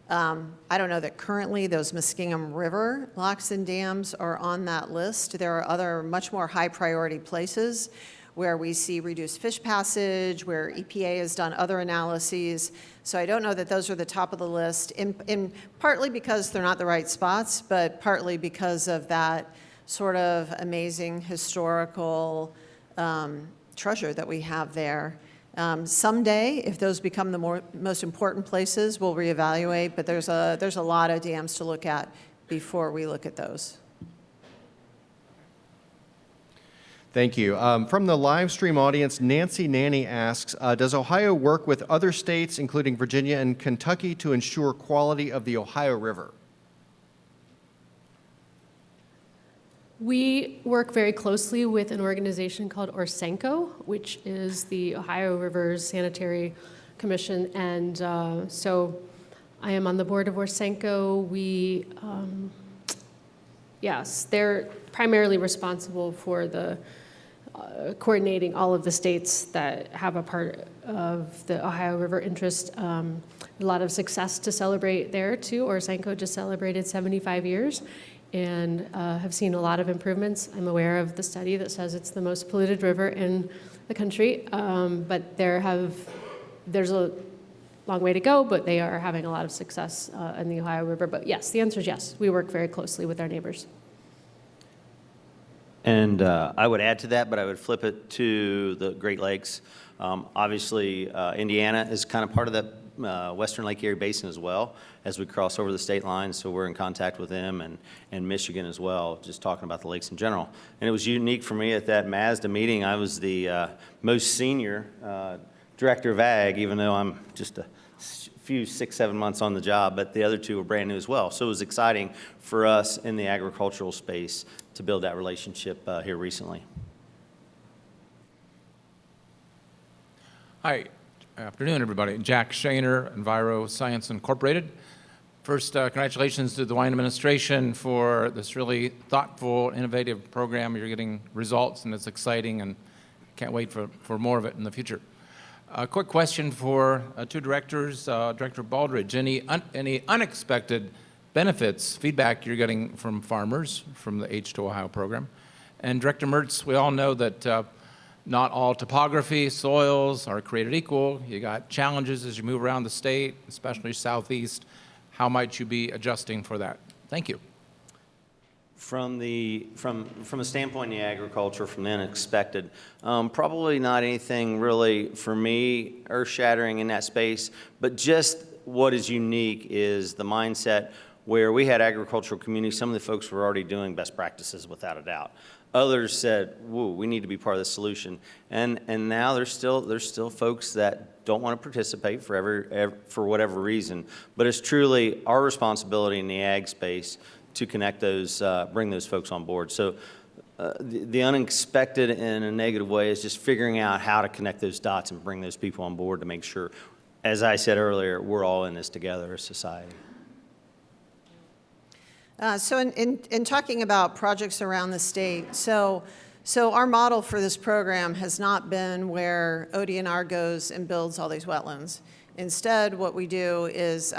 I don't know that currently those Muskingum River locks and dams are on that list. There are other much more high priority places where we see reduced fish passage, where EPA has done other analyses. So I don't know that those are the top of the list, in partly because they're not the right spots, but partly because of that sort of amazing historical treasure that we have there. Someday, if those become the most important places, we'll reevaluate, but there's a lot of dams to look at before we look at those. Thank you. From the live stream audience, Nancy Nanny asks, does Ohio work with other states, including Virginia and Kentucky, to ensure quality of the Ohio River? We work very closely with an organization called Orsenco, which is the Ohio Rivers Sanitary Commission, and so I am on the board of Orsenco. We, yes, they're primarily responsible for the coordinating all of the states that have a part of the Ohio River interest. A lot of success to celebrate there, too. Orsenco just celebrated 75 years. And have seen a lot of improvements. I'm aware of the study that says it's the most polluted river in the country, but there's a long way to go, but they are having a lot of success in the Ohio River. But yes, the answer is yes. We work very closely with our neighbors. And I would add to that, but I would flip it to the Great Lakes. Obviously, Indiana is kind of part of that Western Lake Erie Basin as well as we cross over the state line, so we're in contact with them, and Michigan as well, just talking about the lakes in general. And it was unique for me at that Mazda meeting. I was the most senior director of ag, even though I'm just a few 6-7 months on the job, but the other two were brand new as well. So it was exciting for us in the agricultural space to build that relationship here recently. Hi, afternoon, everybody. Jack Shaner, Enviro Science Incorporated. First, congratulations to the DeWine administration for this really thoughtful, innovative program. You're getting results, and it's exciting, and can't wait for more of it in the future. A quick question for two directors. Director Baldridge, any unexpected benefits, feedback you're getting from farmers from the H2 Ohio program? And Director Mertz, we all know that not all topography, soils are created equal. You got challenges as you move around the state, especially southeast. How might you be adjusting for that? Thank you. From a standpoint in the agriculture, from the unexpected, probably not anything really for me earth-shattering in that space, but just what is unique is the mindset where we had agricultural communities. Some of the folks were already doing best practices without a doubt. Others said, "Whoa, we need to be part of the solution." And now there's still folks that don't want to participate for whatever reason. But it's truly our responsibility in the ag space to connect those, bring those folks on board. So the unexpected in a negative way is just figuring out how to connect those dots and bring those people on board to make sure, as I said earlier, we're all in this together as society. So in talking about projects around the state, so our model for this program has not been where ODNR goes and builds all these wetlands. Instead, what we do is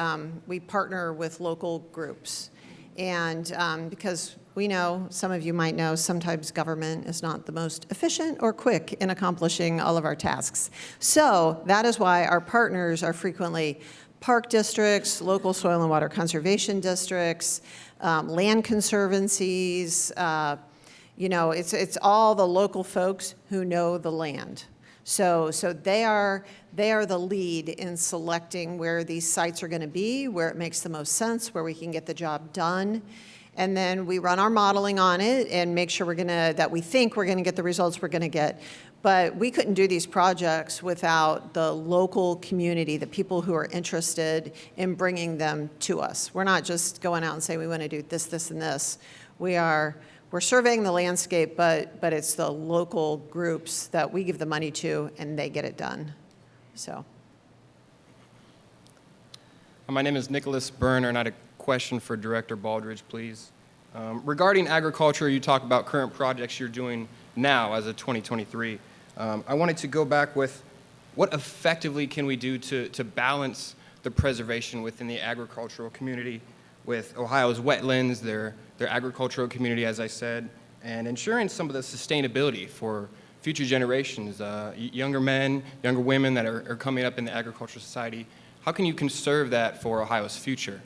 we partner with local groups. And because we know, some of you might know, sometimes government is not the most efficient or quick in accomplishing all of our tasks. So that is why our partners are frequently park districts, local soil and water conservation districts, land conservancies. It's all the local folks who know the land. So they are the lead in selecting where these sites are going to be, where it makes the most sense, where we can get the job done. And then we run our modeling on it and make sure that we think we're going to get the results we're going to get. But we couldn't do these projects without the local community, the people who are interested in bringing them to us. We're not just going out and saying we want to do this, this, and this. We're surveying the landscape, but it's the local groups that we give the money to, and they get it done. So. My name is Nicholas Berner, and I had a question for Director Baldridge, please. Regarding agriculture, you talk about current projects you're doing now as of 2023. I wanted to go back with what effectively can we do to balance the preservation within the agricultural community with Ohio's wetlands, their agricultural community, as I said, and ensuring some of the sustainability for future generations, younger men, younger women that are coming up in the agricultural society. How can you conserve that for Ohio's future?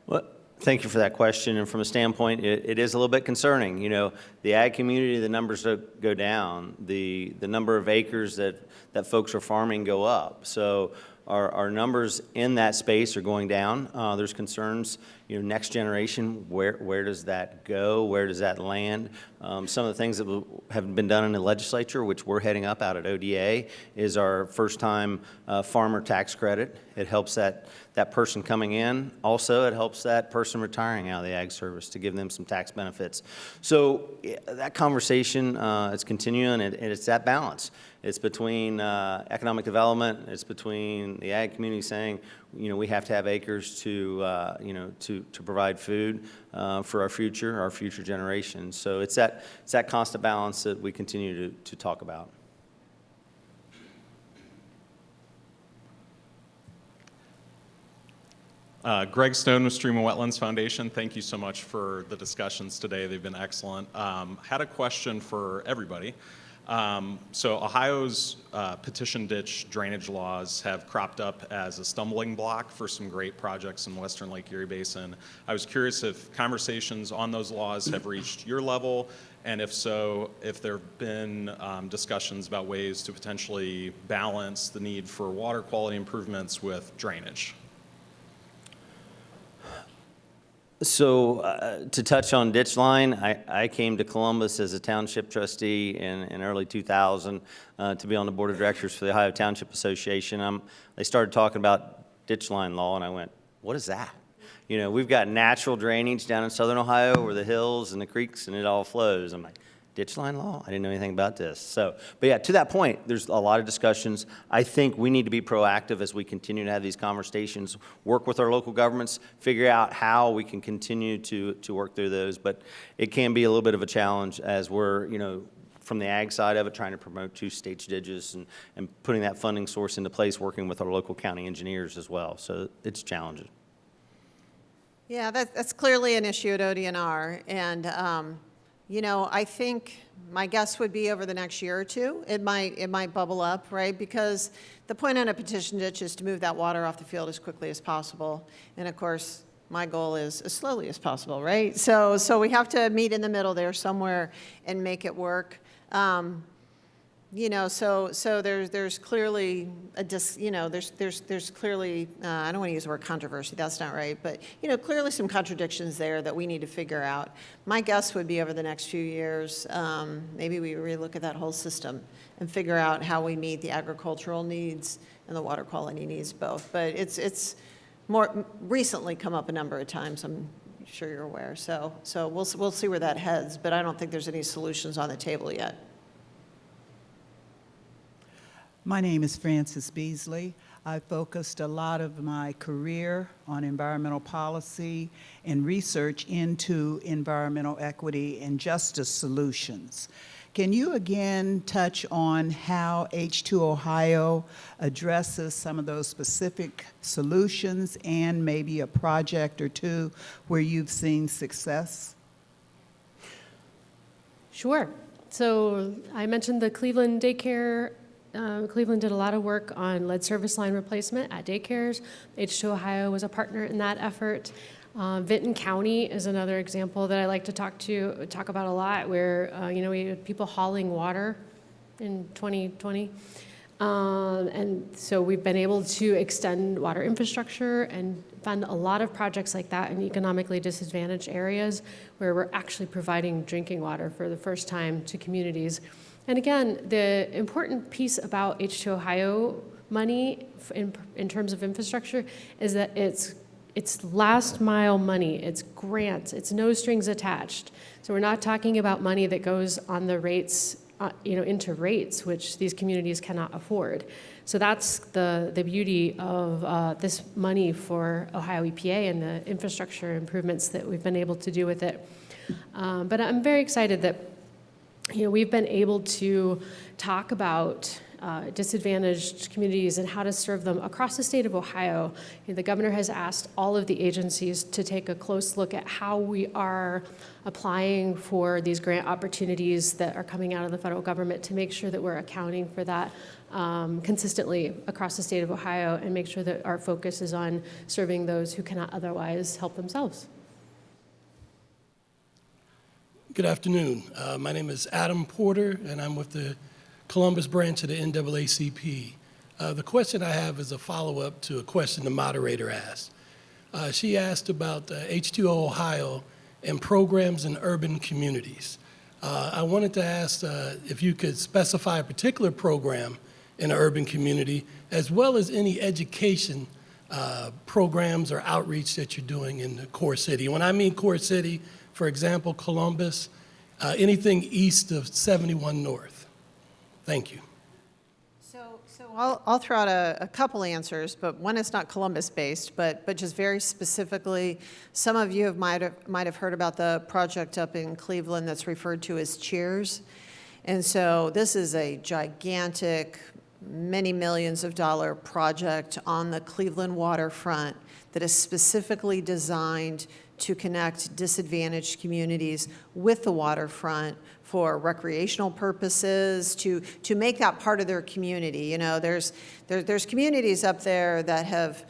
Well, thank you for that question. And from a standpoint, it is a little bit concerning. You know, the ag community, the numbers go down. The number of acres that folks are farming go up. So our numbers in that space are going down. There's concerns, next generation, where does that go? Where does that land? Some of the things that have been done in the legislature, which we're heading up out at ODA, is our first-time farmer tax credit. It helps that person coming in. Also, it helps that person retiring out of the ag service to give them some tax benefits. So that conversation is continuing, and it's that balance. It's between economic development. It's between the ag community saying, we have to have acres to provide food for our future generations. So it's that constant balance that we continue to talk about. Greg Stone with Stream and Wetlands Foundation. Thank you so much for the discussions today. They've been excellent. Had a question for everybody. So Ohio's petition ditch drainage laws have cropped up as a stumbling block for some great projects in Western Lake Erie Basin. I was curious if conversations on those laws have reached your level, and if so, if there have been discussions about ways to potentially balance the need for water quality improvements with drainage. So to touch on ditch line, I came to Columbus as a township trustee in early 2000 to be on the board of directors for the Ohio Township Association. They started talking about ditch line law, and I went, what is that? We've got natural drainage down in southern Ohio where the hills and the creeks and it all flows. I'm like, ditch line law? I didn't know anything about this. But yeah, to that point, there's a lot of discussions. I think we need to be proactive as we continue to have these conversations, work with our local governments, figure out how we can continue to work through those. But it can be a little bit of a challenge as we're, from the ag side of it, trying to promote two-stage ditches and putting that funding source into place, working with our local county engineers as well. So it's challenging. Yeah, that's clearly an issue at ODNR. And I think my guess would be over the next year or two, it might bubble up, right? Because the point on a petition ditch is to move that water off the field as quickly as possible. And of course, my goal is as slowly as possible, right? So we have to meet in the middle there somewhere and make it work. You know, so there's clearly there's clearly I don't want to use the word controversy. That's not right, but clearly some contradictions there that we need to figure out. My guess would be over the next few years, maybe we relook at that whole system and figure out how we meet the agricultural needs and the water quality needs both. But it's more recently come up a number of times. I'm sure you're aware. So we'll see where that heads. But I don't think there's any solutions on the table yet. My name is Frances Beasley. I focused a lot of my career on environmental policy and research into environmental equity and justice solutions. Can you again touch on how H2 Ohio addresses some of those specific solutions and maybe a project or two where you've seen success? Sure. So I mentioned the Cleveland daycare. Cleveland did a lot of work on lead service line replacement at daycares. H2 Ohio was a partner in that effort. Vinton County is another example that I like to talk about a lot, where we had people hauling water in 2020. And so we've been able to extend water infrastructure and fund a lot of projects like that in economically disadvantaged areas where we're actually providing drinking water for the first time to communities. And again, the important piece about H2 Ohio money in terms of infrastructure is that it's last mile money, it's grants, it's no strings attached. So we're not talking about money that goes on the rates, into rates, which these communities cannot afford. So that's the beauty of this money for Ohio EPA and the infrastructure improvements that we've been able to do with it. But I'm very excited that we've been able to talk about disadvantaged communities and how to serve them across the state of Ohio. The governor has asked all of the agencies to take a close look at how we are applying for these grant opportunities that are coming out of the federal government to make sure that we're accounting for that consistently across the state of Ohio and make sure that our focus is on serving those who cannot otherwise help themselves. Good afternoon. My name is Adam Porter, and I'm with the Columbus branch of the NAACP. The question I have is a follow-up to a question the moderator asked. She asked about H2O Ohio and programs in urban communities. I wanted to ask if you could specify a particular program in an urban community, as well as any education programs or outreach that you're doing in the core city. When I mean core city, for example, Columbus, anything east of 71 North. Thank you. So I'll throw out a couple answers, but one is not Columbus-based, but just very specifically, some of you might have heard about the project up in Cleveland that's referred to as Cheers. And so this is a gigantic, many millions of dollar project on the Cleveland waterfront that is specifically designed to connect disadvantaged communities with the waterfront for recreational purposes, to make that part of their community. There's communities up there that have,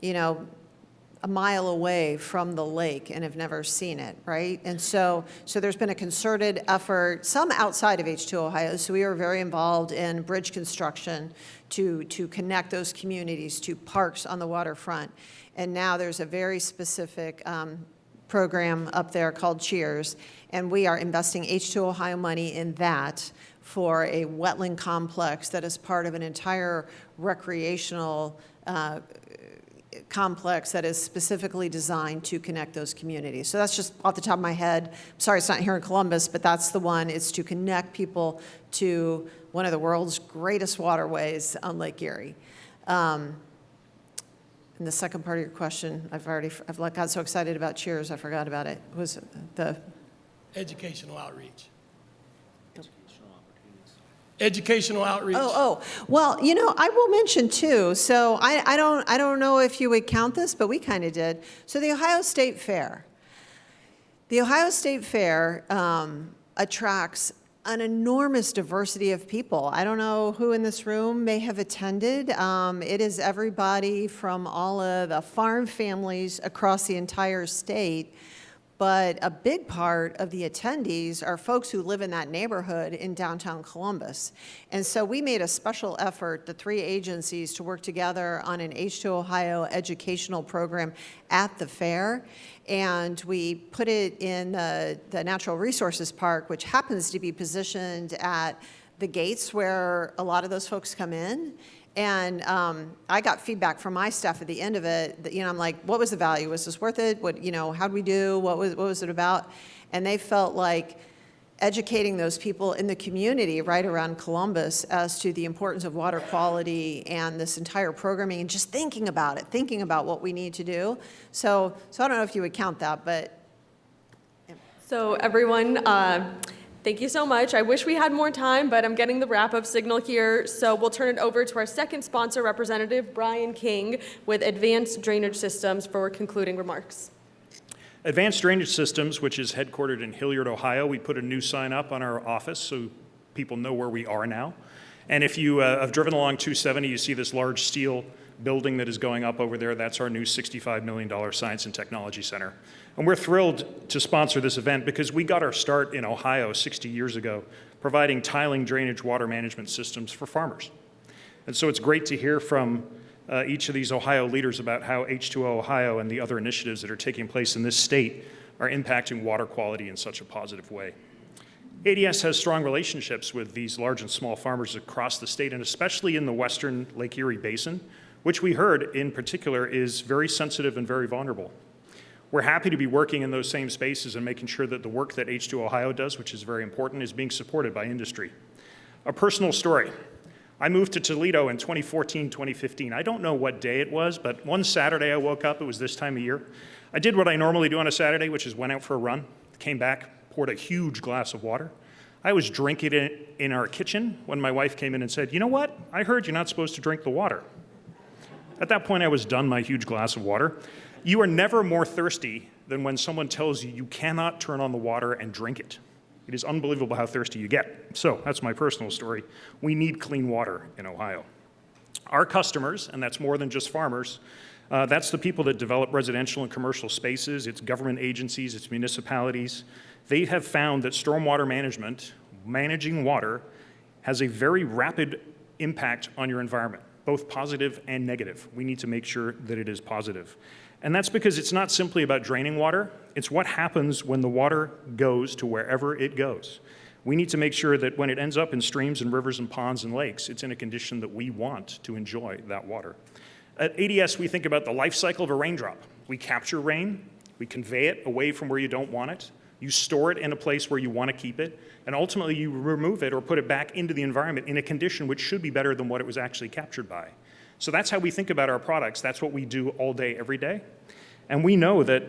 a mile away from the lake and have never seen it, right? And so there's been a concerted effort, some outside of H2 Ohio, so we are very involved in bridge construction to connect those communities to parks on the waterfront. And now there's a very specific program up there called Cheers, and we are investing H2 Ohio money in that for a wetland complex that is part of an entire recreational complex that is specifically designed to connect those communities. So that's just off the top of my head. I'm sorry it's not here in Columbus, but that's the one. It's to connect people to one of the world's greatest waterways on Lake Erie. And the second part of your question, I've got so excited about Cheers, I forgot about it. Was the educational outreach? Educational outreach. Well, I will mention too. So I don't know if you would count this, but we kind of did. So the Ohio State Fair. The Ohio State Fair attracts an enormous diversity of people. I don't know who in this room may have attended. It is everybody from all of the farm families across the entire state. but a big part of the attendees are folks who live in that neighborhood in downtown Columbus. And so we made a special effort, the three agencies, to work together on an H2 Ohio educational program at the fair. And we put it in the Natural Resources Park, which happens to be positioned at the gates where a lot of those folks come in. And I got feedback from my staff at the end of it that, I'm like, what was the value? Was this worth it? What, how'd we do? What was it about? And they felt like educating those people in the community right around Columbus as to the importance of water quality and this entire programming and just thinking about it, thinking about what we need to do. So I don't know if you would count that, but. So everyone, thank you so much. I wish we had more time, but I'm getting the wrap-up signal here. So we'll turn it over to our second sponsor representative, Brian King, with Advanced Drainage Systems for concluding remarks. Advanced Drainage Systems, which is headquartered in Hilliard, Ohio, we put a new sign up on our office so people know where we are now. And if you have driven along 270, you see this large steel building that is going up over there. That's our new $65 million Science and Technology Center. And we're thrilled to sponsor this event because we got our start in Ohio 60 years ago, providing tiling drainage water management systems for farmers. And so it's great to hear from each of these Ohio leaders about how H2O Ohio and the other initiatives that are taking place in this state are impacting water quality in such a positive way. ADS has strong relationships with these large and small farmers across the state, and especially in the western Lake Erie Basin, which we heard in particular is very sensitive and very vulnerable. We're happy to be working in those same spaces and making sure that the work that H2 Ohio does, which is very important, is being supported by industry. A personal story. I moved to Toledo in 2014, 2015. I don't know what day it was, but one Saturday I woke up, it was this time of year. I did what I normally do on a Saturday, which is went out for a run, came back, poured a huge glass of water. I was drinking it in our kitchen when my wife came in and said, "You know what? I heard you're not supposed to drink the water." At that point, I was done my huge glass of water. You are never more thirsty than when someone tells you you cannot turn on the water and drink it. It is unbelievable how thirsty you get. So that's my personal story. We need clean water in Ohio. Our customers, and that's more than just farmers, that's the people that develop residential and commercial spaces, it's government agencies, it's municipalities. They have found that stormwater management, managing water, has a very rapid impact on your environment, both positive and negative. We need to make sure that it is positive. And that's because it's not simply about draining water, it's what happens when the water goes to wherever it goes. We need to make sure that when it ends up in streams and rivers and ponds and lakes, it's in a condition that we want to enjoy that water. At ADS, we think about the life cycle of a raindrop. We capture rain, we convey it away from where you don't want it, you store it in a place where you want to keep it, and ultimately you remove it or put it back into the environment in a condition which should be better than what it was actually captured by. So that's how we think about our products. That's what we do all day, every day. And we know that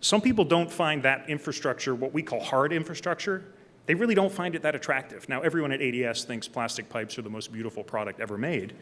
some people don't find that infrastructure, what we call hard infrastructure, they really don't find it that attractive. Now, everyone at ADS thinks plastic pipes are the most beautiful product ever made.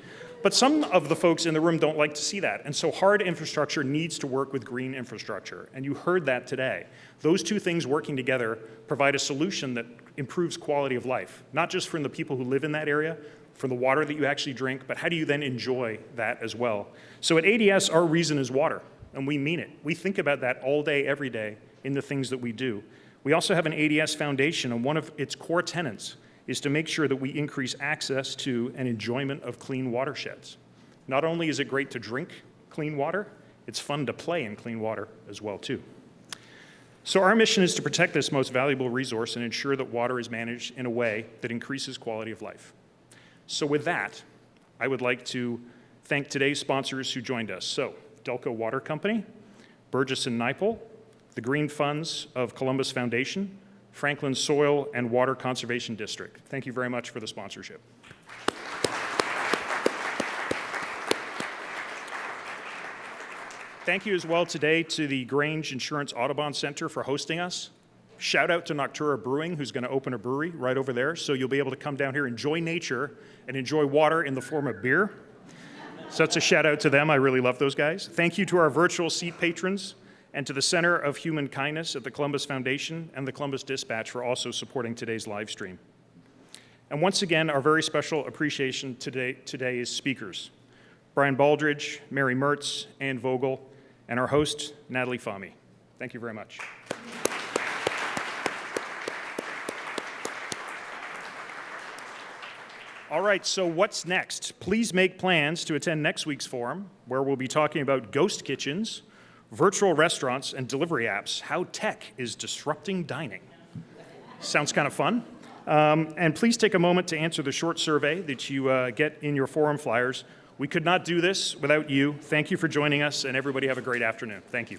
But some of the folks in the room don't like to see that. And so hard infrastructure needs to work with green infrastructure. And you heard that today. Those two things working together provide a solution that improves quality of life, not just for the people who live in that area, for the water that you actually drink, but how do you then enjoy that as well? So at ADS, our reason is water, and we mean it. We think about that all day, every day in the things that we do. We also have an ADS foundation, and one of its core tenets is to make sure that we increase access to and enjoyment of clean watersheds. Not only is it great to drink clean water, it's fun to play in clean water as well, too. So our mission is to protect this most valuable resource and ensure that water is managed in a way that increases quality of life. So with that, I would like to thank today's sponsors who joined us. So Delco Water Company, Burgess & Nipel, the Green Funds of Columbus Foundation, Franklin Soil and Water Conservation District. Thank you very much for the sponsorship. Thank you as well today to the Grange Insurance Audubon Center for hosting us. Shout out to Noctura Brewing, who's going to open a brewery right over there, so you'll be able to come down here, enjoy nature, and enjoy water in the form of beer. So that's a shout out to them. I really love those guys. Thank you to our virtual seat patrons and to the Center of Human Kindness at the Columbus Foundation and the Columbus Dispatch for also supporting today's live stream. And once again, our very special appreciation today's speakers, Brian Baldridge, Mary Mertz, Ann Vogel, and our host, Natalie Fahmy. Thank you very much. All right, so what's next? Please make plans to attend next week's forum, where we'll be talking about ghost kitchens, virtual restaurants, and delivery apps, how tech is disrupting dining. Sounds kind of fun. And please take a moment to answer the short survey that you get in your forum flyers. We could not do this without you. Thank you for joining us, and everybody have a great afternoon. Thank you.